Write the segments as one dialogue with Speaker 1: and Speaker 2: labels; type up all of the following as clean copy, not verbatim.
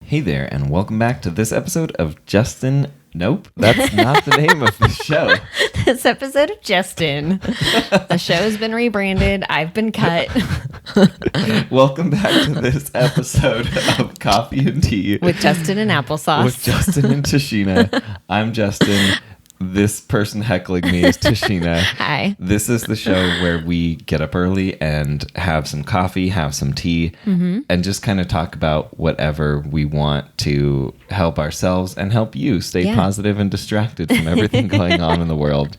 Speaker 1: Hey there, and welcome back to this episode of Justin. Nope, that's not the name of the show.
Speaker 2: This episode of Justin. The show has been rebranded. I've been cut.
Speaker 1: Welcome back to this episode of Coffee and Tea
Speaker 2: With Justin and Applesauce.
Speaker 1: with Justin and Tashina. I'm Justin. This person heckling me is Tashina.
Speaker 2: Hi.
Speaker 1: This is the show where we get up early and have some coffee, have some tea, and just kind of talk about whatever we want to help ourselves and help you stay positive and distracted from everything going on in the world.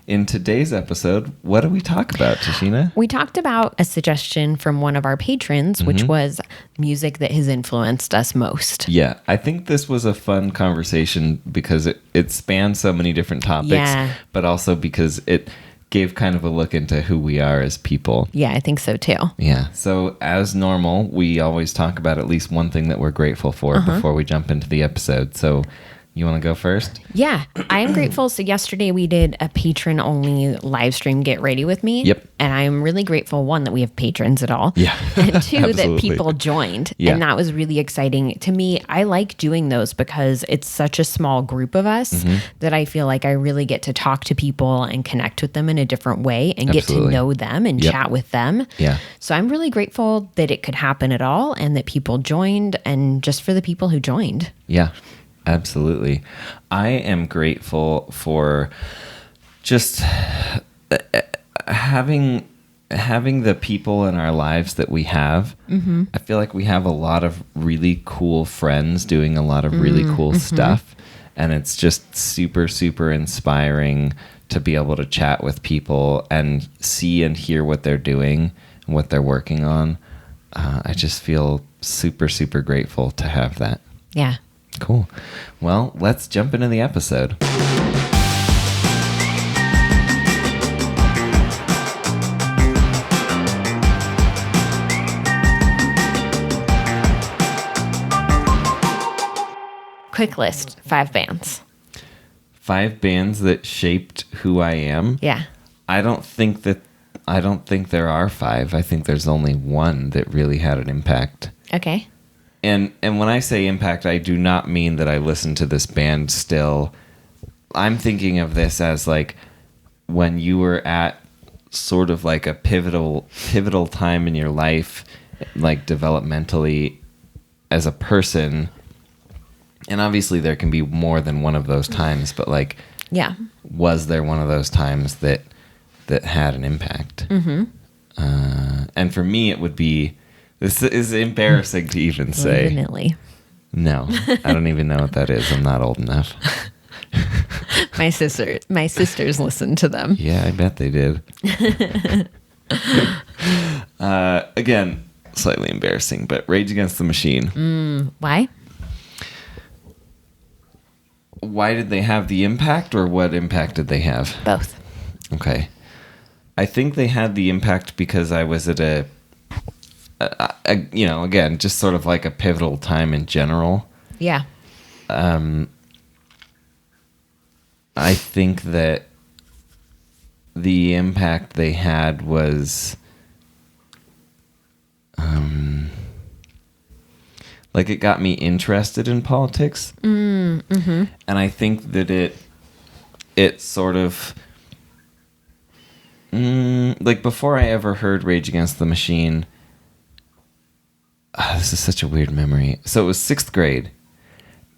Speaker 1: In today's episode, what do we talk about, Tashina?
Speaker 2: We talked about a suggestion from one of our patrons, which was music that has influenced us most.
Speaker 1: Yeah, I think this was a fun conversation because it spanned so many different topics, but also because it gave kind of a look into who we are as people.
Speaker 2: Yeah, I think so too.
Speaker 1: Yeah, so as normal, we always talk about at least one thing that we're grateful for before we jump into the episode. So you want to go first?
Speaker 2: Yeah, I am grateful. So yesterday we did a patron-only live stream, Get Ready With Me.
Speaker 1: Yep.
Speaker 2: And I'm really grateful, one, that we have patrons at all.
Speaker 1: Yeah.
Speaker 2: And two, that
Speaker 1: Absolutely.
Speaker 2: people joined.
Speaker 1: Yeah.
Speaker 2: And that was really exciting. To me, I like doing those because it's such a small group of us that I feel like I really get to talk to people and connect with them in a different way and
Speaker 1: Absolutely.
Speaker 2: get to know them and chat with them.
Speaker 1: Yeah.
Speaker 2: So I'm really grateful that it could happen at all and that people joined, and just for the people who joined.
Speaker 1: Yeah, absolutely. I am grateful for just having the people in our lives that we have. I feel like we have a lot of really cool friends doing a lot of really cool stuff. And it's just super, super inspiring to be able to chat with people and see and hear what they're doing and what they're working on. I just feel super, super grateful to have that.
Speaker 2: Yeah.
Speaker 1: Cool. Well, let's jump into the episode.
Speaker 2: Quick list, 5 bands.
Speaker 1: 5 bands that shaped who I am.
Speaker 2: Yeah.
Speaker 1: I don't think there are 5. I think there's only one that really had an impact.
Speaker 2: Okay.
Speaker 1: And when I say impact, I do not mean that I listen to this band still. I'm thinking of this as like when you were at sort of like a pivotal time in your life, like developmentally as a person. And obviously there can be more than one of those times, but like, was there one of those times that had an impact? And for me, it would be. This is embarrassing to even say.
Speaker 2: Definitely.
Speaker 1: No, I don't even know what that is. I'm not old enough.
Speaker 2: My sisters listened to them.
Speaker 1: Yeah, I bet they did. Again, slightly embarrassing, but Rage Against the Machine.
Speaker 2: Why?
Speaker 1: Why did they have the impact, or what impact did they have?
Speaker 2: Both.
Speaker 1: Okay. I think they had the impact because I was at a again, just sort of like a pivotal time in general.
Speaker 2: Yeah.
Speaker 1: I think that the impact they had was like it got me interested in politics. And I think that it sort of like before I ever heard Rage Against the Machine. This is such a weird memory. So it was 6th grade,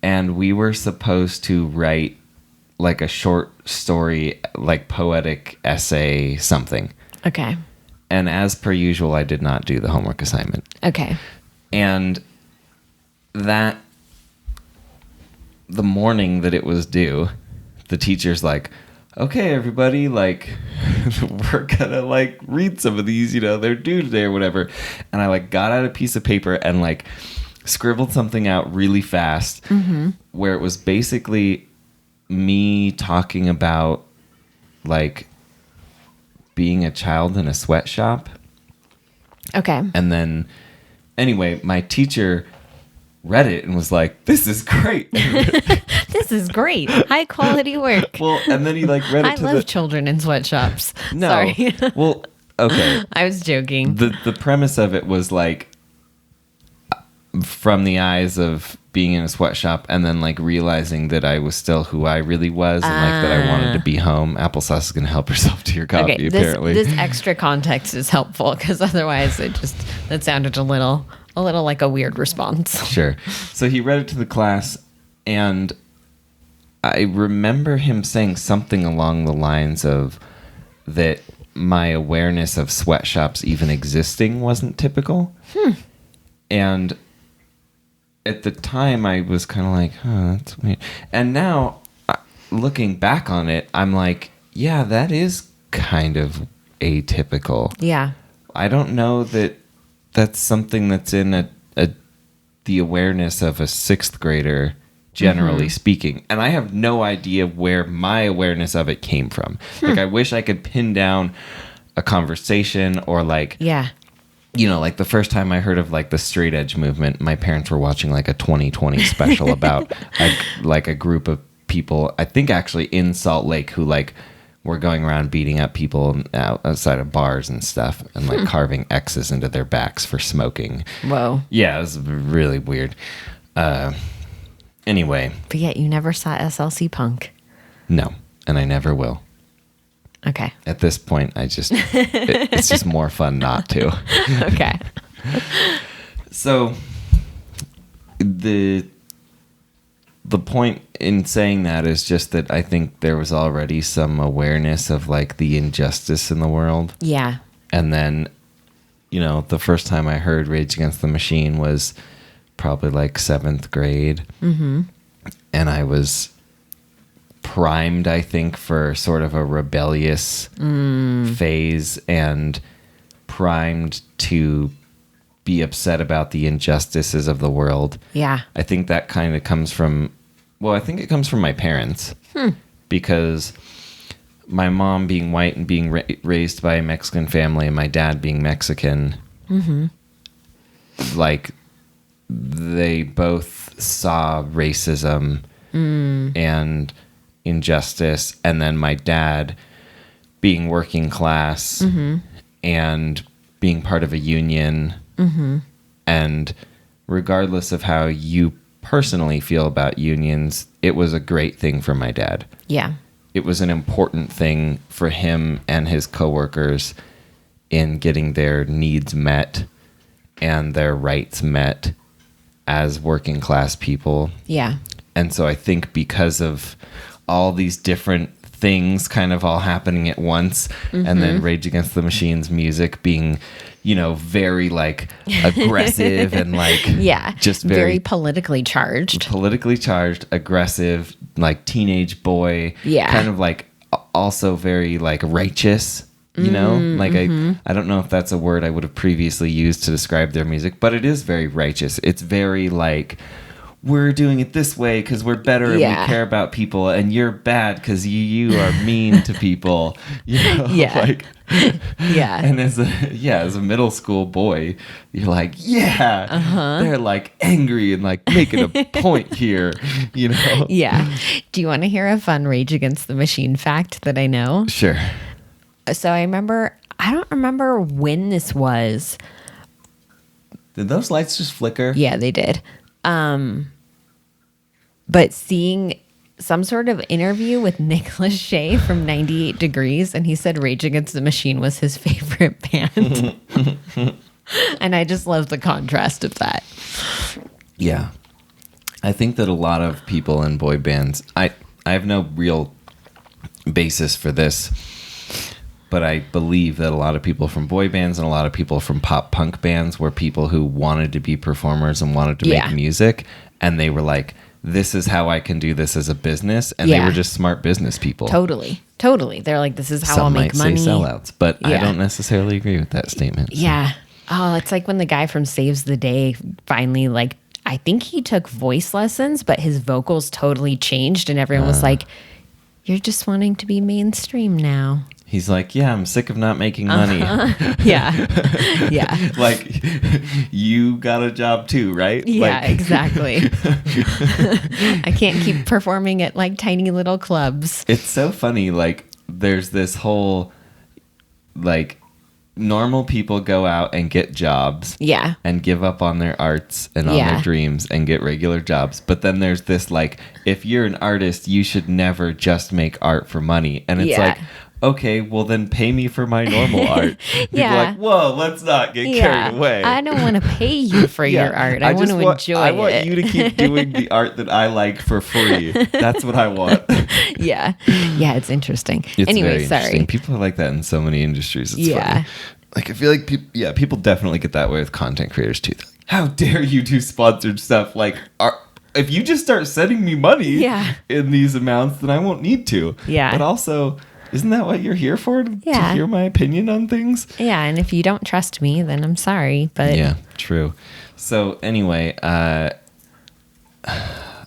Speaker 1: and we were supposed to write like a short story, like poetic essay, something.
Speaker 2: Okay.
Speaker 1: And as per usual, I did not do the homework assignment.
Speaker 2: Okay.
Speaker 1: And the morning that it was due, the teacher's like, okay, everybody, like, we're gonna, like, read some of these, they're due today or whatever. And I, like, got out a piece of paper and, like, scribbled something out really fast where it was basically me talking about, like, being a child in a sweatshop.
Speaker 2: Okay.
Speaker 1: And then, anyway, my teacher read it and was like, this is great.
Speaker 2: This is great. High quality work.
Speaker 1: Well, and then he like read it
Speaker 2: I love children in sweatshops.
Speaker 1: No.
Speaker 2: Sorry.
Speaker 1: Well, okay.
Speaker 2: I was joking.
Speaker 1: The premise of it was like from the eyes of being in a sweatshop and then like realizing that I was still who I really was and like that I wanted to be home. Applesauce is going to help herself to your coffee, apparently.
Speaker 2: This extra context is helpful because otherwise that sounded a little like a weird response.
Speaker 1: Sure. So he read it to the class, and I remember him saying something along the lines of that my awareness of sweatshops even existing wasn't typical. And at the time, I was kind of like, that's weird. And now, looking back on it, I'm like, yeah, that is kind of atypical.
Speaker 2: Yeah.
Speaker 1: I don't know that that's something that's in the awareness of a sixth grader, generally speaking. And I have no idea where my awareness of it came from. Like, I wish I could pin down a conversation or like...
Speaker 2: Yeah.
Speaker 1: You know, like the first time I heard of like the straight edge movement, my parents were watching like a 2020 special about like a group of people, I think actually in Salt Lake, who like were going around beating up people outside of bars and stuff and like carving X's into their backs for smoking.
Speaker 2: Whoa.
Speaker 1: Yeah, it was really weird. Anyway.
Speaker 2: But yet you never saw SLC Punk.
Speaker 1: No, and I never will.
Speaker 2: Okay.
Speaker 1: At this point, it's just more fun not to.
Speaker 2: Okay.
Speaker 1: So the point in saying that is just that I think there was already some awareness of like the injustice in the world.
Speaker 2: Yeah.
Speaker 1: And then, you know, the first time I heard Rage Against the Machine was probably like 7th grade. Mm-hmm. And I was primed, I think, for sort of a rebellious phase and primed to be upset about the injustices of the world.
Speaker 2: Yeah.
Speaker 1: I think that kind of comes from, well, I think it comes from my parents because my mom being white and being raised by a Mexican family and my dad being Mexican, like they both saw racism and injustice, and then my dad being working class and being part of a union, and regardless of how you personally feel about unions, it was a great thing for my dad.
Speaker 2: Yeah.
Speaker 1: It was an important thing for him and his coworkers in getting their needs met and their rights met as working class people.
Speaker 2: Yeah.
Speaker 1: And so I think because of all these different things kind of all happening at once, and then Rage Against the Machine's music being, you know, very like aggressive and like
Speaker 2: just very politically charged,
Speaker 1: aggressive, like teenage boy, kind of like also very like righteous, you know, like I don't know if that's a word I would have previously used to describe their music, but it is very righteous. It's very like, we're doing it this way because we're better and we care about people, and you're bad because you are mean to people. You know? Like, And as a middle school boy, you're like, they're like angry and like making a point here, you know?
Speaker 2: Yeah. Do you want to hear a fun Rage Against the Machine fact that I know?
Speaker 1: Sure.
Speaker 2: So I don't remember when this was.
Speaker 1: Did those lights just flicker?
Speaker 2: Yeah, they did. But seeing some sort of interview with Nick Lachey from 98 Degrees, and he said Rage Against the Machine was his favorite band. And I just love the contrast of that.
Speaker 1: Yeah. I think that a lot of people in boy bands, I have no real basis for this, but I believe that a lot of people from boy bands and a lot of people from pop punk bands were people who wanted to be performers and wanted to make music, and they were like, this is how I can do this as a business, and they were just smart business people.
Speaker 2: Totally. They're like, this is how
Speaker 1: Some
Speaker 2: I'll make money.
Speaker 1: Some might say sellouts, but I don't necessarily agree with that statement. So.
Speaker 2: Yeah. Oh, it's like when the guy from Saves the Day finally, like, I think he took voice lessons, but his vocals totally changed, and everyone was like, you're just wanting to be mainstream now.
Speaker 1: He's like, yeah, I'm sick of not making money.
Speaker 2: Yeah.
Speaker 1: Like, you got a job too, right?
Speaker 2: Yeah,
Speaker 1: like,
Speaker 2: exactly. I can't keep performing at like tiny little clubs.
Speaker 1: It's so funny. Like, there's this whole, like, normal people go out and get jobs.
Speaker 2: Yeah.
Speaker 1: And give up on their arts and on
Speaker 2: Yeah.
Speaker 1: their dreams and get regular jobs. But then there's this like, if you're an artist, you should never just make art for money. And it's
Speaker 2: Yeah.
Speaker 1: like, okay, well then pay me for my normal art. People
Speaker 2: Yeah.
Speaker 1: are like, whoa, let's not get carried away.
Speaker 2: I don't want to pay you for your art. I want
Speaker 1: just
Speaker 2: to enjoy it.
Speaker 1: I want you to keep doing the art that I like for free. That's what I want.
Speaker 2: Yeah. Yeah, it's interesting.
Speaker 1: It's
Speaker 2: anyway,
Speaker 1: very
Speaker 2: sorry.
Speaker 1: interesting. People are like that in so many industries. It's funny. Like, I feel like people definitely get that way with content creators too. Like, how dare you do sponsored stuff? Like, if you just start sending me money in these amounts, then I won't need to.
Speaker 2: Yeah.
Speaker 1: But also, isn't that what you're here for? To hear my opinion on things?
Speaker 2: Yeah, and if you don't trust me, then I'm sorry. But
Speaker 1: yeah, true. So anyway, I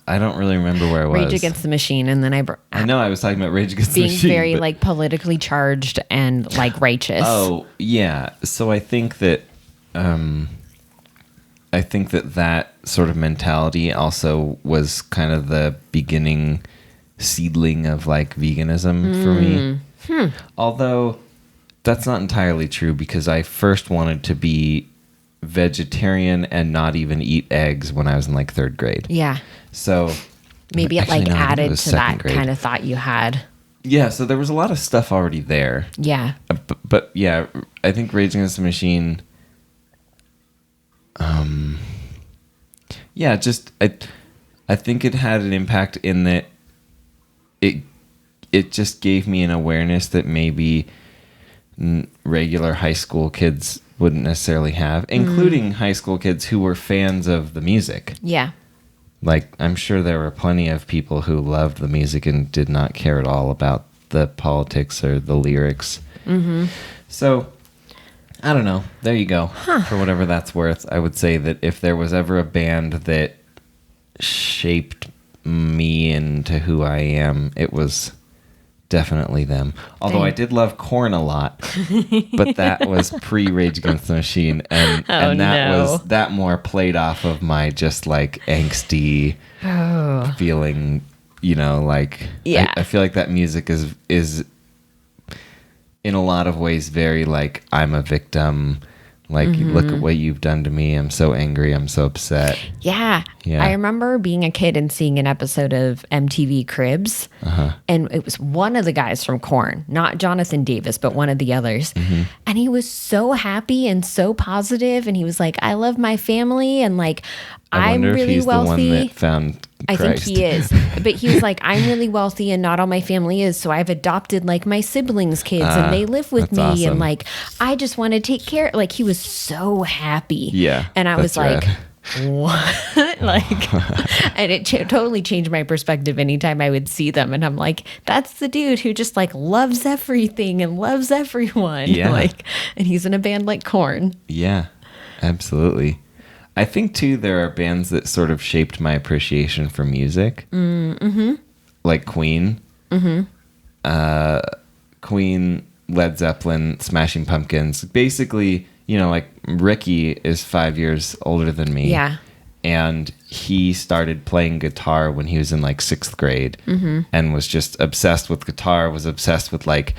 Speaker 1: don't really remember where I was.
Speaker 2: Rage Against the Machine, and then
Speaker 1: I know I was talking about Rage Against the
Speaker 2: being
Speaker 1: Machine.
Speaker 2: very like politically charged and like righteous.
Speaker 1: Oh yeah. So I think that that sort of mentality also was kind of the beginning seedling of like veganism for me. Although that's not entirely true, because I first wanted to be vegetarian and not even eat eggs when I was in like 3rd grade.
Speaker 2: Yeah.
Speaker 1: So
Speaker 2: maybe it
Speaker 1: actually,
Speaker 2: like
Speaker 1: no, I think it
Speaker 2: added
Speaker 1: was
Speaker 2: to
Speaker 1: 2nd
Speaker 2: that
Speaker 1: grade.
Speaker 2: kind of thought you had.
Speaker 1: Yeah, so there was a lot of stuff already there.
Speaker 2: Yeah.
Speaker 1: But yeah, I think Rage Against the Machine. Yeah, just I think it had an impact in that it just gave me an awareness that maybe regular high school kids wouldn't necessarily have, including high school kids who were fans of the music.
Speaker 2: Yeah.
Speaker 1: Like, I'm sure there were plenty of people who loved the music and did not care at all about the politics or the lyrics. Mm-hmm. So, I don't know. There you go. For whatever that's worth, I would say that if there was ever a band that shaped me into who I am, it was definitely them. Although I did love Korn a lot, but that was pre-Rage Against the Machine, and that more played off of my just like angsty feeling. You know, like I feel like that music is in a lot of ways very like, I'm a victim. Like, look at what you've done to me. I'm so angry. I'm so upset.
Speaker 2: Yeah. I remember being a kid and seeing an episode of MTV Cribs. And it was one of the guys from Korn, not Jonathan Davis, but one of the others. And he was so happy and so positive. And he was like, I love my family. And like, I'm really
Speaker 1: he's
Speaker 2: wealthy.
Speaker 1: The one that found
Speaker 2: I think
Speaker 1: Christ.
Speaker 2: he is. But he was like, I'm really wealthy and not all my family is. So I've adopted like my siblings' kids and they live with me.
Speaker 1: Awesome.
Speaker 2: And like, I just want to take care. Like, he was so happy.
Speaker 1: Yeah.
Speaker 2: And I was
Speaker 1: that's
Speaker 2: like,
Speaker 1: rad.
Speaker 2: what? Like, and it totally changed my perspective anytime I would see them. And I'm like, that's the dude who just like loves everything and loves everyone.
Speaker 1: Yeah.
Speaker 2: Like, and he's in a band like Korn.
Speaker 1: Yeah, absolutely. I think too there are bands that sort of shaped my appreciation for music. Like Queen. Queen, Led Zeppelin, Smashing Pumpkins. Basically, you know, like Ricky is 5 years older than me.
Speaker 2: Yeah.
Speaker 1: And he started playing guitar when he was in like 6th grade and was just obsessed with guitar, was obsessed with like,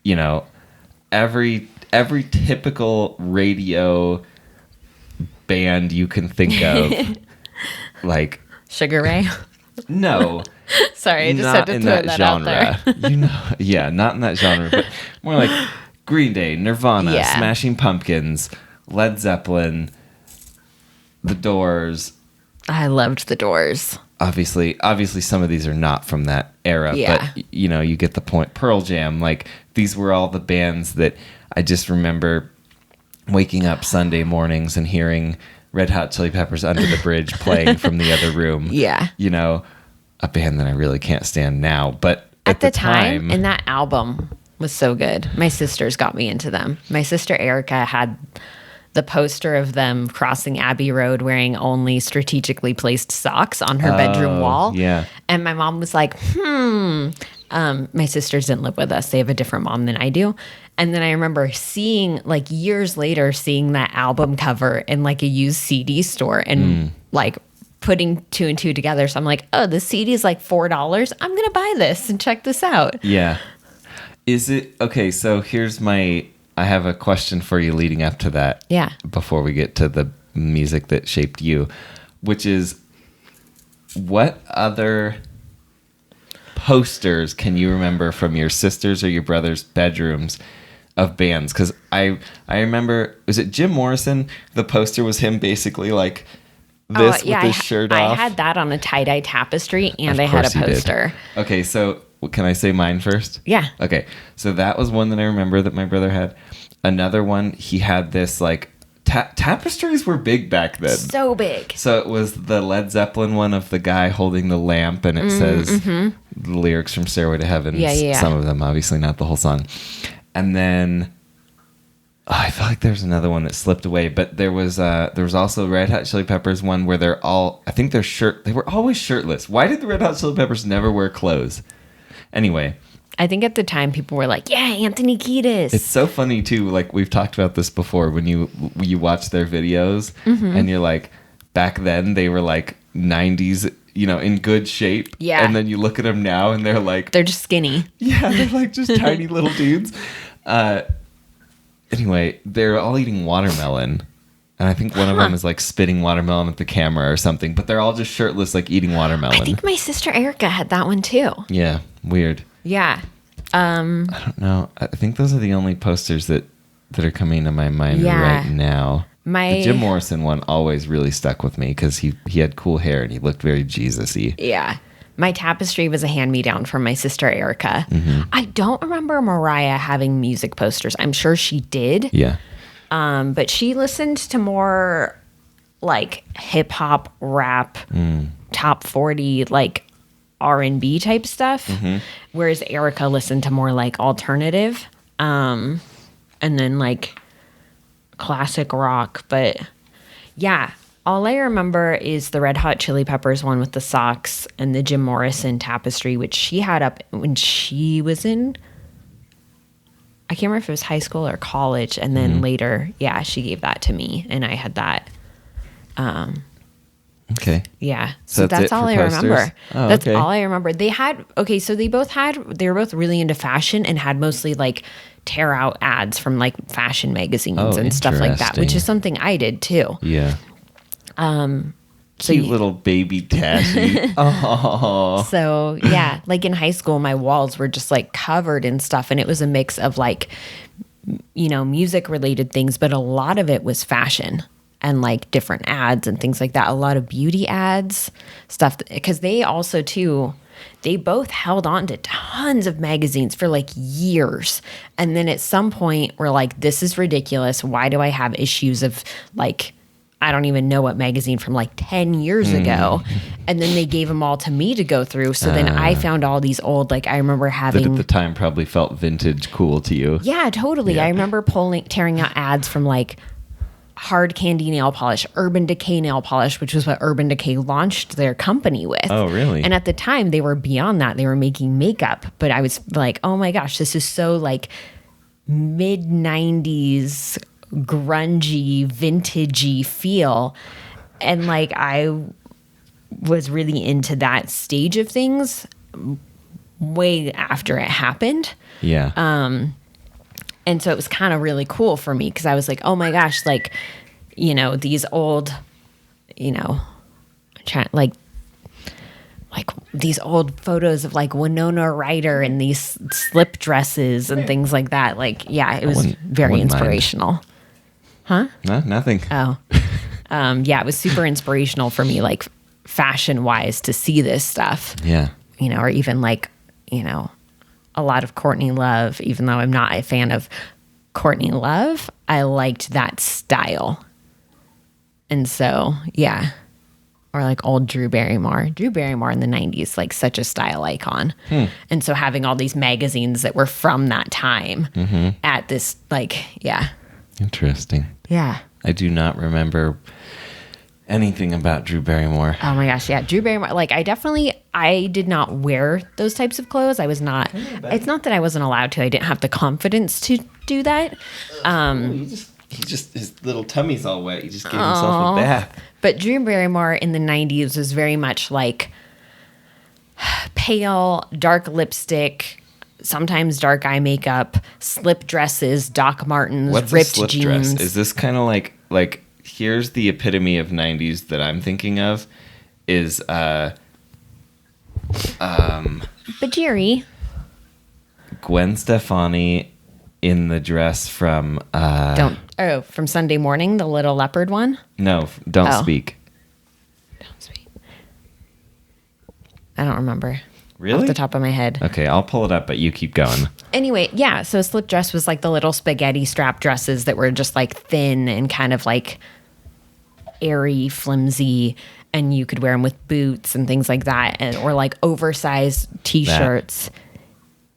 Speaker 1: you know, every typical radio band you can think of. Like
Speaker 2: Sugar Ray.
Speaker 1: no,
Speaker 2: Sorry, I just
Speaker 1: not
Speaker 2: had to
Speaker 1: in
Speaker 2: throw
Speaker 1: that
Speaker 2: that out there.
Speaker 1: genre. You know, yeah, not in that genre, but more like Green Day, Nirvana,
Speaker 2: Yeah.
Speaker 1: Smashing Pumpkins, Led Zeppelin, The Doors.
Speaker 2: I loved The Doors.
Speaker 1: Obviously some of these are not from that era,
Speaker 2: Yeah.
Speaker 1: but you know, you get the point. Pearl Jam, like these were all the bands that I just remember waking up Sunday mornings and hearing Red Hot Chili Peppers Under the Bridge playing from the other room.
Speaker 2: Yeah.
Speaker 1: You know, a band that I really can't stand now, but at
Speaker 2: the time, and that album was so good. My sisters got me into them. My sister Erica had the poster of them crossing Abbey Road wearing only strategically placed socks on her bedroom wall.
Speaker 1: Yeah.
Speaker 2: And my mom was like, my sisters didn't live with us. They have a different mom than I do. And then I remember seeing, like years later, seeing that album cover in like a used CD store and like putting 2 and 2 together. So I'm like, oh, the CD is like $4. I'm going to buy this and check this out.
Speaker 1: Yeah. Is it okay? So here's my I have a question for you leading up to that.
Speaker 2: Yeah.
Speaker 1: Before we get to the music that shaped you, which is, what other posters can you remember from your sisters or your brother's bedrooms of bands? Because I remember, was it Jim Morrison? The poster was him basically like this with his shirt off.
Speaker 2: I had that on a tie-dye tapestry, and
Speaker 1: Of
Speaker 2: I had a
Speaker 1: course you did.
Speaker 2: poster.
Speaker 1: Okay, so can I say mine first?
Speaker 2: Yeah.
Speaker 1: Okay, so that was one that I remember that my brother had. Another one, he had this like tapestries were big back then.
Speaker 2: So big.
Speaker 1: So it was the Led Zeppelin one of the guy holding the lamp, and it says the lyrics from Stairway to Heaven.
Speaker 2: Yeah.
Speaker 1: Some of them, obviously not the whole song. And then I feel like there's another one that slipped away, but there was also Red Hot Chili Peppers one where they're all, I think they were always shirtless. Why did the Red Hot Chili Peppers never wear clothes? Anyway,
Speaker 2: I think at the time people were like, yeah, Anthony Kiedis.
Speaker 1: it's so funny too. Like we've talked about this before, when you watch their videos and you're like, back then they were like 90s, in good shape.
Speaker 2: Yeah.
Speaker 1: And then you look at them now and they're like,
Speaker 2: They're just skinny.
Speaker 1: yeah, they're like just tiny little dudes. Anyway, they're all eating watermelon. And I think one of them is like spitting watermelon at the camera or something, but they're all just shirtless, like eating watermelon.
Speaker 2: I think my sister Erica had that one too.
Speaker 1: Yeah, weird.
Speaker 2: Yeah.
Speaker 1: I don't know. I think those are the only posters that are coming to my mind right now. The Jim Morrison one always really stuck with me because he had cool hair and he looked very Jesus-y.
Speaker 2: Yeah. My tapestry was a hand-me-down from my sister Erica. I don't remember Mariah having music posters. I'm sure she did.
Speaker 1: Yeah.
Speaker 2: But she listened to more like hip hop, rap, top 40, like R&B type stuff. Whereas Erica listened to more like alternative, and then like classic rock. But yeah, all I remember is the Red Hot Chili Peppers one with the socks and the Jim Morrison tapestry, which she had up when she was in, I can't remember if it was high school or college. And then later, she gave that to me and I had that.
Speaker 1: Okay.
Speaker 2: Yeah. So that's all I remember. That's all I remember. They were both really into fashion and had mostly like tear out ads from like fashion magazines and stuff like that, which is something I did too.
Speaker 1: Yeah. Cute little baby Tashi. Oh.
Speaker 2: So yeah, like in high school, my walls were just like covered in stuff, and it was a mix of like, music related things, but a lot of it was fashion and like different ads and things like that. A lot of beauty ads, stuff, because they also too, they both held on to tons of magazines for like years. And then at some point we're like, this is ridiculous. Why do I have issues of like, I don't even know what magazine from like 10 years ago. And then they gave them all to me to go through. So then I found all these old, like I remember having.
Speaker 1: That at the time probably felt vintage cool to you.
Speaker 2: Yeah, totally. Yeah. I remember tearing out ads from like Hard Candy nail polish, Urban Decay nail polish, which was what Urban Decay launched their company with.
Speaker 1: Oh, really?
Speaker 2: And at the time they were beyond that. They were making makeup. But I was like, oh my gosh, this is so like mid 90s grungy, vintagey feel. And like I was really into that stage of things way after it happened.
Speaker 1: Yeah.
Speaker 2: And so it was kind of really cool for me because I was like, oh my gosh, like, these old, like these old photos of like Winona Ryder and these slip dresses and things like that. Like, yeah, it was very inspirational.
Speaker 1: Mind.
Speaker 2: Huh?
Speaker 1: No, nothing.
Speaker 2: Oh, yeah, it was super inspirational for me, like fashion wise, to see this stuff.
Speaker 1: Yeah.
Speaker 2: Or even like, a lot of Courtney Love, even though I'm not a fan of Courtney Love, I liked that style. And so, yeah. Or like old Drew Barrymore. Drew Barrymore in the 90s, like such a style icon. And so having all these magazines that were from that time at this, like, yeah.
Speaker 1: Interesting.
Speaker 2: Yeah.
Speaker 1: I do not remember anything about Drew Barrymore.
Speaker 2: Oh my gosh, yeah. Drew Barrymore, like I did not wear those types of clothes. I was not, it's not that I wasn't allowed to. I didn't have the confidence to do that.
Speaker 1: His little tummy's all wet. He just gave himself a bath.
Speaker 2: But Drew Barrymore in the 90s was very much like pale, dark lipstick, sometimes dark eye makeup, slip dresses, Doc Martens,
Speaker 1: What's
Speaker 2: ripped
Speaker 1: a slip
Speaker 2: jeans.
Speaker 1: dress? Is this kind of like here's the epitome of 90s that I'm thinking of is
Speaker 2: Bajiri.
Speaker 1: Gwen Stefani in the dress from
Speaker 2: From Sunday Morning, the little leopard one.
Speaker 1: No, Don't
Speaker 2: Oh.
Speaker 1: Speak.
Speaker 2: Don't speak. I don't remember.
Speaker 1: Really?
Speaker 2: Off the top of my head.
Speaker 1: Okay, I'll pull it up, but you keep going.
Speaker 2: Anyway, yeah, so a slip dress was like the little spaghetti strap dresses that were just like thin and kind of like airy, flimsy, and you could wear them with boots and things like that, or like oversized t-shirts.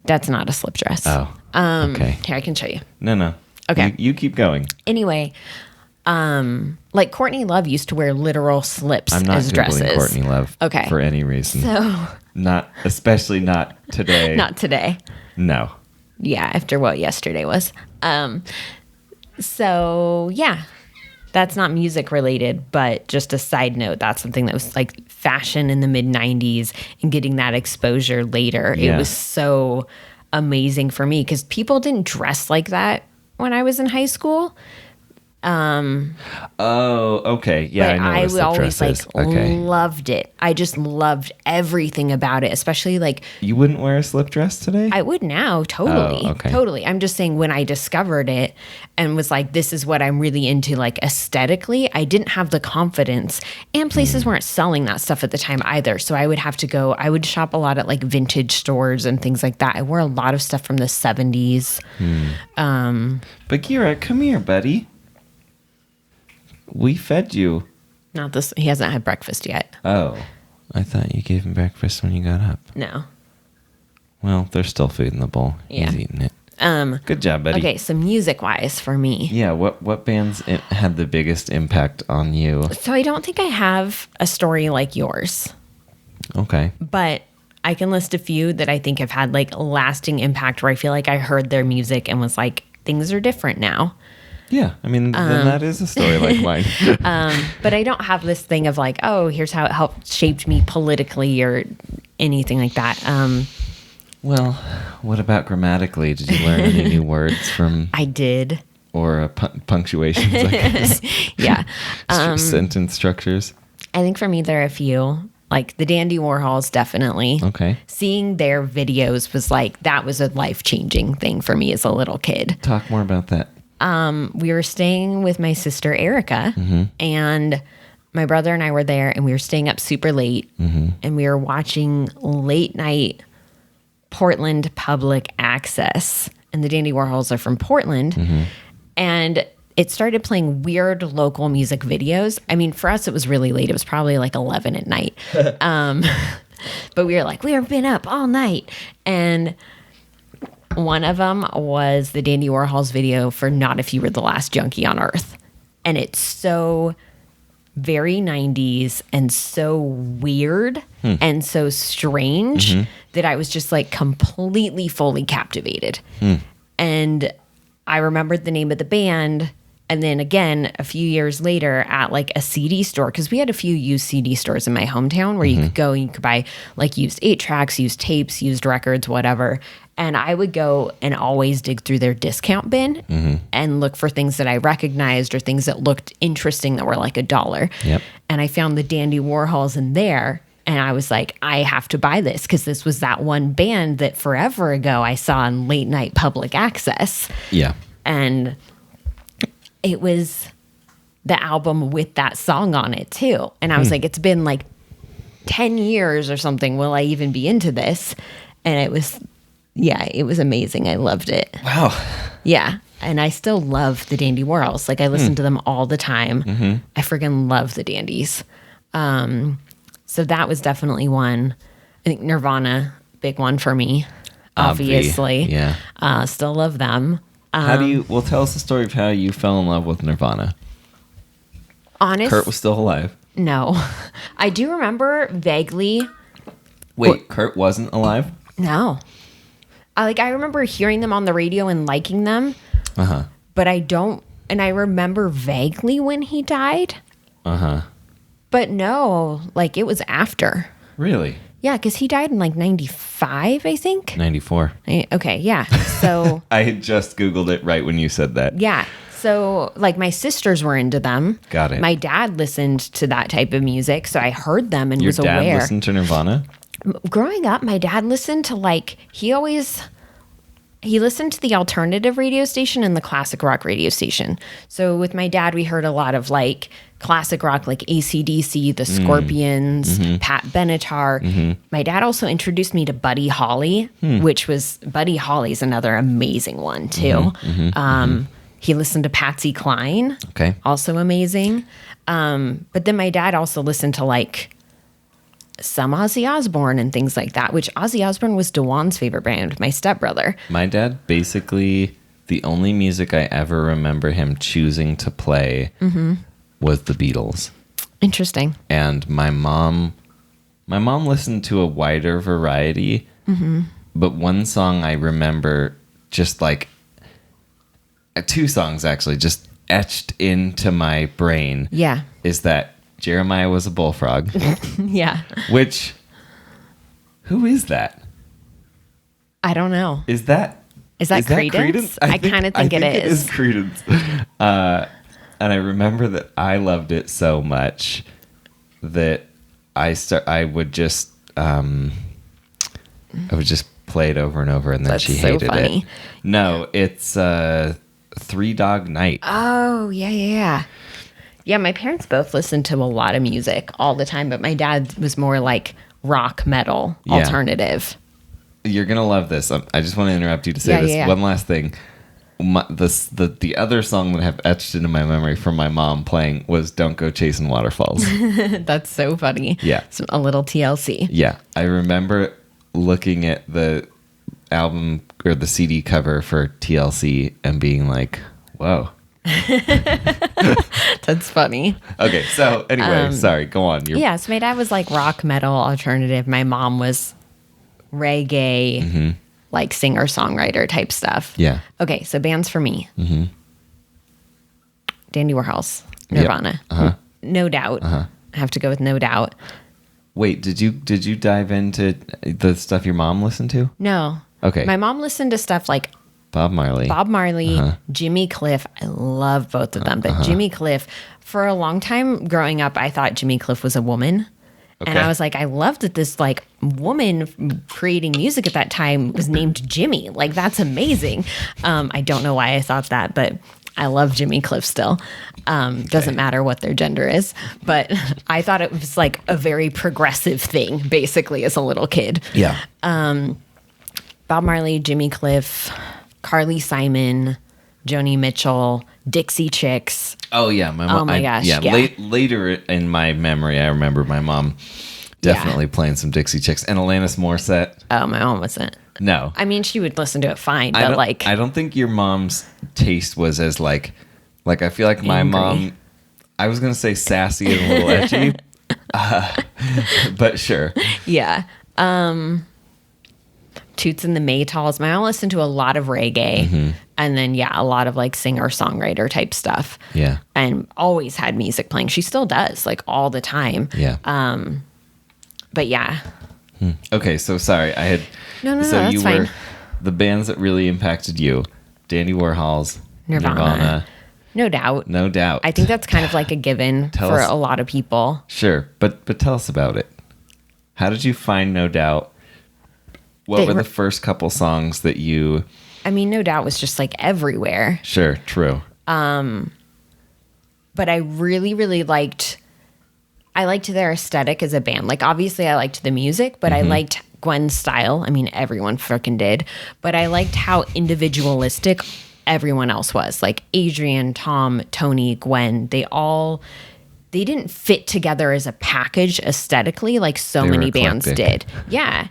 Speaker 2: That's not a slip dress.
Speaker 1: Oh, okay.
Speaker 2: Here, I can show you.
Speaker 1: No.
Speaker 2: Okay.
Speaker 1: You keep going.
Speaker 2: Anyway, like Courtney Love used to wear literal slips
Speaker 1: I'm not
Speaker 2: as
Speaker 1: Googling
Speaker 2: dresses.
Speaker 1: Courtney Love
Speaker 2: Okay.
Speaker 1: for any reason.
Speaker 2: So,
Speaker 1: Especially not today.
Speaker 2: not today.
Speaker 1: No.
Speaker 2: Yeah, after what yesterday was. So yeah, that's not music related, but just a side note, that's something that was like fashion in the mid 90s and getting that exposure later.
Speaker 1: Yeah.
Speaker 2: It was so amazing for me because people didn't dress like that when I was in high school.
Speaker 1: Oh, okay. Yeah,
Speaker 2: But
Speaker 1: I know what a slip
Speaker 2: always
Speaker 1: dress is. Okay.
Speaker 2: loved it. I just loved everything about it, especially like
Speaker 1: You wouldn't wear a slip dress today?
Speaker 2: I would now, totally.
Speaker 1: Oh, okay.
Speaker 2: Totally. I'm just saying when I discovered it and was like, this is what I'm really into, like aesthetically, I didn't have the confidence. And places weren't selling that stuff at the time either. So I would have to go, I would shop a lot at like vintage stores and things like that. I wore a lot of stuff from the 70s.
Speaker 1: Bagheera, come here, buddy. We fed you.
Speaker 2: Not this, he hasn't had breakfast yet.
Speaker 1: Oh. I thought you gave him breakfast when you got up.
Speaker 2: No.
Speaker 1: Well, there's still food in the bowl.
Speaker 2: Yeah.
Speaker 1: He's eating it. Good job, buddy.
Speaker 2: Okay, so music wise for me.
Speaker 1: Yeah, what bands had the biggest impact on you?
Speaker 2: So I don't think I have a story like yours,
Speaker 1: Okay.
Speaker 2: but I can list a few that I think have had like lasting impact where I feel like I heard their music and was like, things are different now.
Speaker 1: Yeah, I mean, then that is a story like mine.
Speaker 2: But I don't have this thing of like, oh, here's how it shaped me politically or anything like that.
Speaker 1: Well, what about grammatically? Did you learn any new words from,
Speaker 2: I did.
Speaker 1: or punctuations, I guess?
Speaker 2: Yeah.
Speaker 1: Sentence structures?
Speaker 2: I think for me, there are a few. Like the Dandy Warhols, definitely.
Speaker 1: Okay.
Speaker 2: Seeing their videos was like, that was a life-changing thing for me as a little kid.
Speaker 1: Talk more about that.
Speaker 2: We were staying with my sister Erica, and my brother and I were there, and we were staying up super late, and we were watching late night Portland public access. And the Dandy Warhols are from Portland, and it started playing weird local music videos. I mean, for us, it was really late. It was probably like 11 at night. But we were like, we've been up all night. And one of them was the Dandy Warhols video for Not If You Were the Last Junkie on Earth. And it's so very 90s and so weird and so strange that I was just like completely, fully captivated. And I remembered the name of the band. And then again, a few years later at like a CD store, because we had a few used CD stores in my hometown where you could go and you could buy like used 8-tracks, used tapes, used records, whatever. And I would go and always dig through their discount bin and look for things that I recognized or things that looked interesting that were like $1.
Speaker 1: Yep.
Speaker 2: And I found the Dandy Warhols in there. And I was like, I have to buy this because this was that one band that forever ago I saw in late night public access.
Speaker 1: Yeah.
Speaker 2: And it was the album with that song on it too. And I was like, it's been like 10 years or something. Will I even be into this? And it was, yeah, it was amazing. I loved it.
Speaker 1: Wow.
Speaker 2: Yeah. And I still love the Dandy Warhols. Like I listen to them all the time. I freaking love the Dandies. So that was definitely one. I think Nirvana, big one for me, obviously.
Speaker 1: Yeah.
Speaker 2: Still love them.
Speaker 1: How do you, well, tell us the story of how you fell in love with Nirvana.
Speaker 2: Honest,
Speaker 1: Kurt was still alive.
Speaker 2: no. I do remember vaguely.
Speaker 1: Wait, Kurt wasn't alive?
Speaker 2: No. I remember hearing them on the radio and liking them,
Speaker 1: Uh-huh.
Speaker 2: but I don't, and I remember vaguely when he died,
Speaker 1: Uh-huh.
Speaker 2: but no, like it was after.
Speaker 1: Really?
Speaker 2: Yeah, because he died in like 95, I think.
Speaker 1: 94.
Speaker 2: Okay, yeah. So,
Speaker 1: I had just Googled it right when you said that.
Speaker 2: yeah. So, like, my sisters were into them.
Speaker 1: Got it.
Speaker 2: My dad listened to that type of music, so I heard them and
Speaker 1: Your
Speaker 2: was
Speaker 1: dad
Speaker 2: aware.
Speaker 1: listened to Nirvana?
Speaker 2: Growing up, my dad listened to, like, he listened to the alternative radio station and the classic rock radio station. So with my dad, we heard a lot of like classic rock, like AC/DC, the Scorpions, Pat Benatar. My dad also introduced me to Buddy Holly, which was Buddy Holly's another amazing one too. He listened to Patsy Cline,
Speaker 1: Okay.
Speaker 2: also amazing. But then my dad also listened to like some Ozzy Osbourne and things like that, which Ozzy Osbourne was DeJuan's favorite band, my stepbrother.
Speaker 1: My dad, basically, the only music I ever remember him choosing to play was the Beatles.
Speaker 2: Interesting.
Speaker 1: And my mom listened to a wider variety, but one song I remember just like, two songs actually, just etched into my brain.
Speaker 2: Yeah.
Speaker 1: Is that Jeremiah Was a Bullfrog.
Speaker 2: Yeah.
Speaker 1: Which, who is that?
Speaker 2: I don't know.
Speaker 1: Is that
Speaker 2: Creedence? I kind of think it is.
Speaker 1: It is Creedence. And I remember that I loved it so much that I would just play it over and over, and then
Speaker 2: That's
Speaker 1: she
Speaker 2: so
Speaker 1: hated
Speaker 2: funny.
Speaker 1: it. No, it's Three Dog Night.
Speaker 2: Oh, yeah. Yeah, my parents both listened to a lot of music all the time, but my dad was more like rock, metal, alternative.
Speaker 1: You're gonna love this. I just want to interrupt you to say this one last thing. The other song that I have etched into my memory from my mom playing was "Don't Go Chasing Waterfalls."
Speaker 2: That's so funny.
Speaker 1: Yeah,
Speaker 2: a little TLC.
Speaker 1: Yeah, I remember looking at the album or the CD cover for TLC and being like, "Whoa."
Speaker 2: That's funny.
Speaker 1: Okay, so anyway, sorry, go on.
Speaker 2: So my dad was like rock, metal, alternative. My mom was reggae, like singer-songwriter type stuff.
Speaker 1: Yeah.
Speaker 2: Okay, so bands for me. Dandy Warhols, Nirvana.
Speaker 1: Yep.
Speaker 2: No Doubt. I have to go with No Doubt.
Speaker 1: Wait, did you dive into the stuff your mom listened to?
Speaker 2: No.
Speaker 1: Okay.
Speaker 2: My mom listened to stuff like
Speaker 1: Bob Marley,
Speaker 2: Jimmy Cliff. I love both of them, but Jimmy Cliff, for a long time growing up, I thought Jimmy Cliff was a woman. Okay. And I was like, I loved that this like woman creating music at that time was named Jimmy. Like, that's amazing. I don't know why I thought that, but I love Jimmy Cliff still. Doesn't matter what their gender is, but I thought it was like a very progressive thing, basically, as a little kid.
Speaker 1: Yeah.
Speaker 2: Bob Marley, Jimmy Cliff, Carly Simon, Joni Mitchell, Dixie Chicks.
Speaker 1: Oh yeah, my mom.
Speaker 2: Oh my gosh, yeah.
Speaker 1: Later in my memory, I remember my mom definitely playing some Dixie Chicks and Alanis Morissette.
Speaker 2: Oh, my mom wasn't.
Speaker 1: No,
Speaker 2: I mean she would listen to it fine, but
Speaker 1: I don't think your mom's taste was as like I feel like my mom. I was gonna say sassy and a little edgy, but sure.
Speaker 2: Yeah. Toots and the Maytals. My mom listened to a lot of reggae and then, a lot of like singer-songwriter type stuff.
Speaker 1: Yeah.
Speaker 2: And always had music playing. She still does, like all the time.
Speaker 1: Yeah.
Speaker 2: But yeah.
Speaker 1: Okay, so sorry. I had...
Speaker 2: No,
Speaker 1: so
Speaker 2: that's
Speaker 1: you
Speaker 2: fine.
Speaker 1: were the bands that really impacted you. Dandy Warhols,
Speaker 2: Nirvana. No Doubt.
Speaker 1: No Doubt.
Speaker 2: I think that's kind of like a given for a lot of people.
Speaker 1: Sure, but tell us about it. How did you find No Doubt? What were the first couple songs that you...
Speaker 2: I mean, No Doubt was just like everywhere.
Speaker 1: Sure, true.
Speaker 2: But I really, really liked their aesthetic as a band. Like, obviously I liked the music, but I liked Gwen's style. I mean, everyone freaking did. But I liked how individualistic everyone else was. Like Adrian, Tom, Tony, Gwen, they didn't fit together as a package aesthetically like so many bands did. Yeah.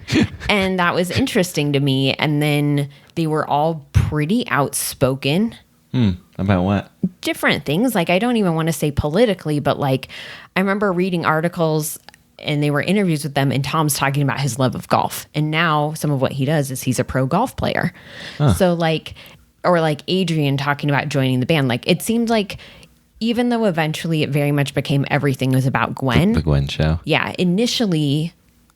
Speaker 2: And that was interesting to me. And then they were all pretty outspoken.
Speaker 1: About what?
Speaker 2: Different things. Like, I don't even want to say politically, but like, I remember reading articles and they were interviews with them and Tom's talking about his love of golf. And now some of what he does is he's a pro golf player. So like, or like Adrian talking about joining the band. Like, it seemed like, even though eventually it very much became everything was about Gwen.
Speaker 1: The Gwen show.
Speaker 2: Yeah. Initially,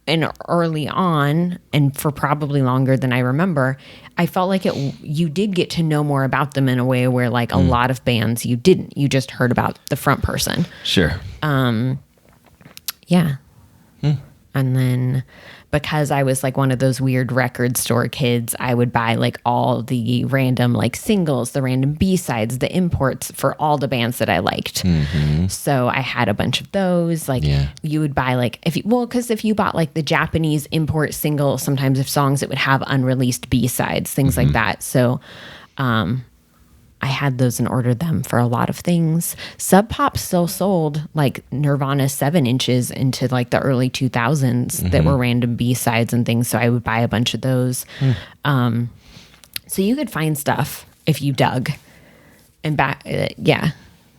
Speaker 2: and early on, and for probably longer than I remember, I felt like you did get to know more about them in a way where like a lot of bands you didn't. You just heard about the front person.
Speaker 1: Sure.
Speaker 2: Yeah. And then because I was like one of those weird record store kids, I would buy like all the random like singles, the random B-sides, the imports for all the bands that I liked. So I had a bunch of those. Like you would buy like because if you bought like the Japanese import single, sometimes if songs it would have unreleased B-sides, things like that. So I had those and ordered them for a lot of things. Sub Pop still sold like Nirvana 7 inches into like the early 2000s that were random B-sides and things. So I would buy a bunch of those. So you could find stuff if you dug. And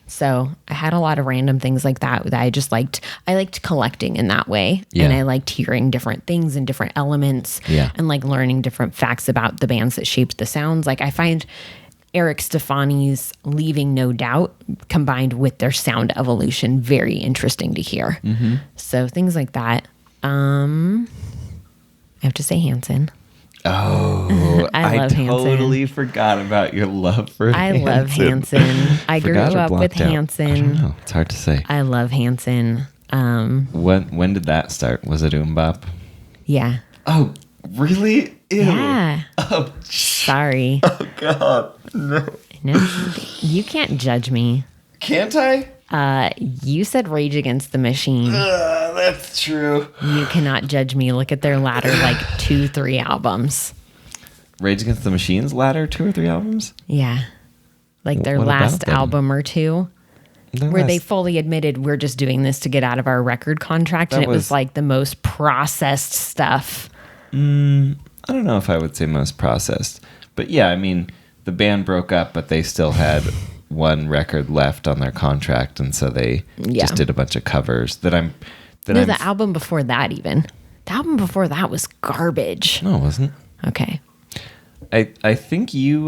Speaker 2: so I had a lot of random things like that I just liked. I liked collecting in that way. And I liked hearing different things and different elements and like learning different facts about the bands that shaped the sounds. Like I find Eric Stefani's Leaving No Doubt combined with their sound evolution very interesting to hear. So things like that. I have to say Hanson.
Speaker 1: Oh,
Speaker 2: I love Hanson.
Speaker 1: Totally forgot about your love for
Speaker 2: I
Speaker 1: Hanson.
Speaker 2: love Hanson. I grew up with Hanson.
Speaker 1: I don't know. It's hard to say.
Speaker 2: I love Hanson.
Speaker 1: When did that start? Was it Bop?
Speaker 2: Yeah.
Speaker 1: Oh, really? Ew.
Speaker 2: Yeah.
Speaker 1: Oh,
Speaker 2: sorry.
Speaker 1: Oh, God. No.
Speaker 2: You can't judge me.
Speaker 1: Can't I?
Speaker 2: You said Rage Against the Machine.
Speaker 1: That's true.
Speaker 2: You cannot judge me. Look at their latter, like 2-3 albums.
Speaker 1: Rage Against the Machine's latter 2 or 3 albums?
Speaker 2: Yeah. Like their
Speaker 1: What
Speaker 2: last
Speaker 1: about them?
Speaker 2: album or two. Where they fully admitted we're just doing this to get out of our record contract. And it was like the most processed stuff.
Speaker 1: I don't know if I would say most processed. But yeah, I mean, the band broke up, but they still had one record left on their contract. And so they just did a bunch of covers the album before that even. The album before that was garbage. No, it wasn't.
Speaker 2: Okay.
Speaker 1: I think you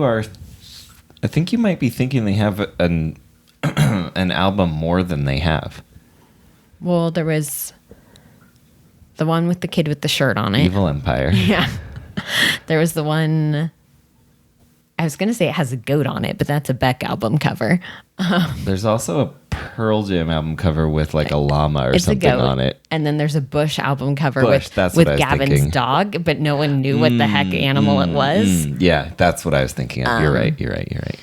Speaker 1: might be thinking they have an album more than they have.
Speaker 2: Well, there was the one with the kid with the shirt on it.
Speaker 1: Evil Empire.
Speaker 2: Yeah. There was the one, I was going to say it has a goat on it, but that's a Beck album cover.
Speaker 1: There's also a Pearl Jam album cover with like a llama or something on it.
Speaker 2: And then there's a Bush album cover with Gavin's
Speaker 1: thinking.
Speaker 2: Dog, but no one knew what the heck animal it was.
Speaker 1: Yeah, that's what I was thinking of. You're right.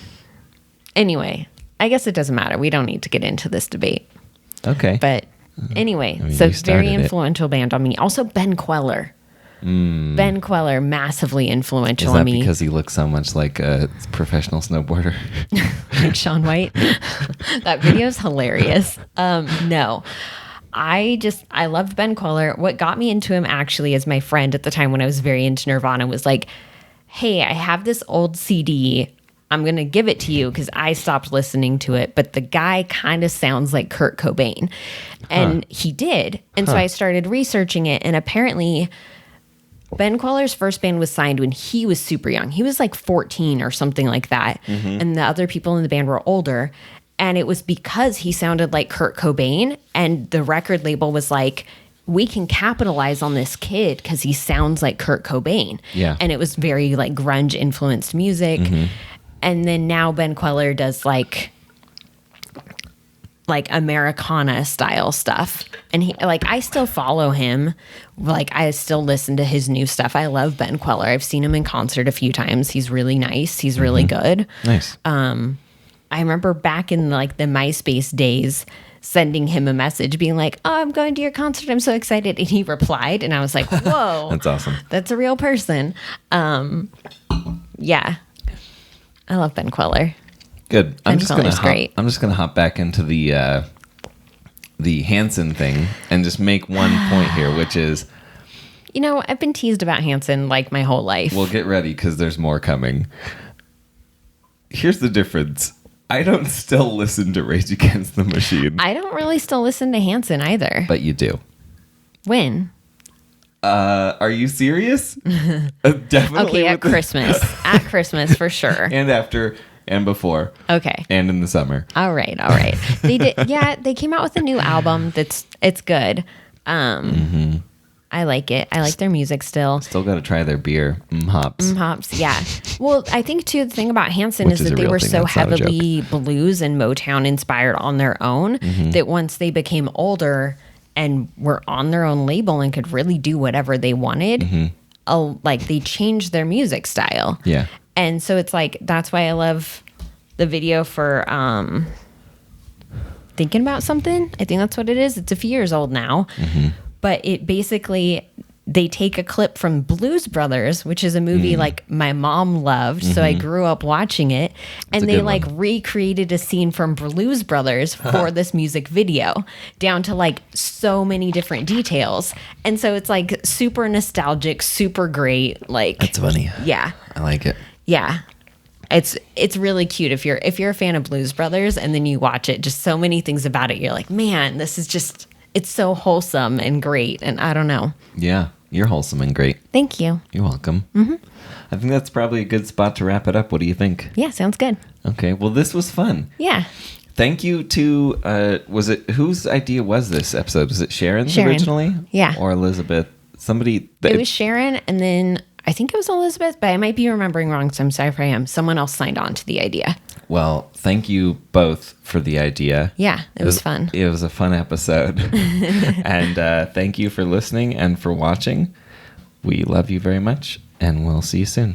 Speaker 2: Anyway, I guess it doesn't matter. We don't need to get into this debate.
Speaker 1: Okay.
Speaker 2: But anyway,
Speaker 1: I mean,
Speaker 2: so
Speaker 1: you started
Speaker 2: very
Speaker 1: it.
Speaker 2: influential band on me. Also Ben Queller. Ben Queller, massively influential
Speaker 1: Is that
Speaker 2: on me.
Speaker 1: because he looks so much like a professional snowboarder?
Speaker 2: Like Shaun White. That video is hilarious. No. I loved Ben Queller. What got me into him actually as my friend at the time when I was very into Nirvana was like, hey, I have this old CD. I'm going to give it to you because I stopped listening to it. But the guy kind of sounds like Kurt Cobain. And he did. And so I started researching it. And apparently Ben Queller's first band was signed when he was super young. He was like 14 or something like that. And the other people in the band were older. And it was because he sounded like Kurt Cobain. And the record label was like, we can capitalize on this kid because he sounds like Kurt Cobain.
Speaker 1: Yeah.
Speaker 2: And it was very like grunge influenced music. And then now Ben Queller does like Americana style stuff. And he, like, I still follow him. Like, I still listen to his new stuff. I love Ben Queller. I've seen him in concert a few times. He's really nice. He's really good.
Speaker 1: Nice.
Speaker 2: I remember back in like the MySpace days sending him a message being like, oh, I'm going to your concert. I'm so excited. And he replied. And I was like, whoa.
Speaker 1: That's awesome.
Speaker 2: That's a real person. Yeah. I love Ben Queller.
Speaker 1: Good. I'm just
Speaker 2: great.
Speaker 1: gonna hop back into the Hanson thing and just make one point here, which is,
Speaker 2: you know, I've been teased about Hanson like my whole life.
Speaker 1: well, get ready because there's more coming. Here's the difference. I don't still listen to Rage Against the Machine.
Speaker 2: I don't really still listen to Hanson either.
Speaker 1: But you do.
Speaker 2: When?
Speaker 1: Are you serious? Definitely.
Speaker 2: Okay, at Christmas. At Christmas for sure.
Speaker 1: And after and before.
Speaker 2: Okay.
Speaker 1: And in the summer.
Speaker 2: All right. They did. Yeah, they came out with a new album it's good. I like it. I like their music still.
Speaker 1: Still got to try their beer. Hops.
Speaker 2: Hops, yeah. Well, I think too the thing about Hanson
Speaker 1: Which
Speaker 2: is
Speaker 1: is
Speaker 2: that
Speaker 1: a
Speaker 2: they
Speaker 1: real
Speaker 2: were
Speaker 1: thing,
Speaker 2: so
Speaker 1: that's not a joke.
Speaker 2: heavily blues and Motown inspired on their own that once they became older and were on their own label and could really do whatever they wanted, like they changed their music style.
Speaker 1: Yeah.
Speaker 2: And so it's like that's why I love the video for Thinking About Something. I think that's what it is. It's a few years old now. But it basically, they take a clip from Blues Brothers, which is a movie like my mom loved. So I grew up watching it. And
Speaker 1: a
Speaker 2: they
Speaker 1: good
Speaker 2: like
Speaker 1: one.
Speaker 2: recreated a scene from Blues Brothers for this music video down to like so many different details. And so it's like super nostalgic, super great. Like,
Speaker 1: That's funny.
Speaker 2: yeah.
Speaker 1: I like it.
Speaker 2: Yeah. It's really cute if you're a fan of Blues Brothers and then you watch it, just so many things about it. You're like, man, this is just, it's so wholesome and great. And I don't know.
Speaker 1: Yeah. You're wholesome and great.
Speaker 2: Thank you.
Speaker 1: You're welcome. I think that's probably a good spot to wrap it up. What do you think?
Speaker 2: Yeah, sounds good.
Speaker 1: Okay. Well, this was fun.
Speaker 2: Yeah.
Speaker 1: Thank you to, was it, whose idea was this episode? Was it Sharon's
Speaker 2: Sharon.
Speaker 1: originally?
Speaker 2: Yeah.
Speaker 1: Or Elizabeth? Somebody.
Speaker 2: It was Sharon and then I think it was Elizabeth, but I might be remembering wrong. So I'm sorry if I am. Someone else signed on to the idea.
Speaker 1: Well, thank you both for the idea.
Speaker 2: Yeah, it was fun.
Speaker 1: It was a fun episode. And thank you for listening and for watching. We love you very much, and we'll see you soon.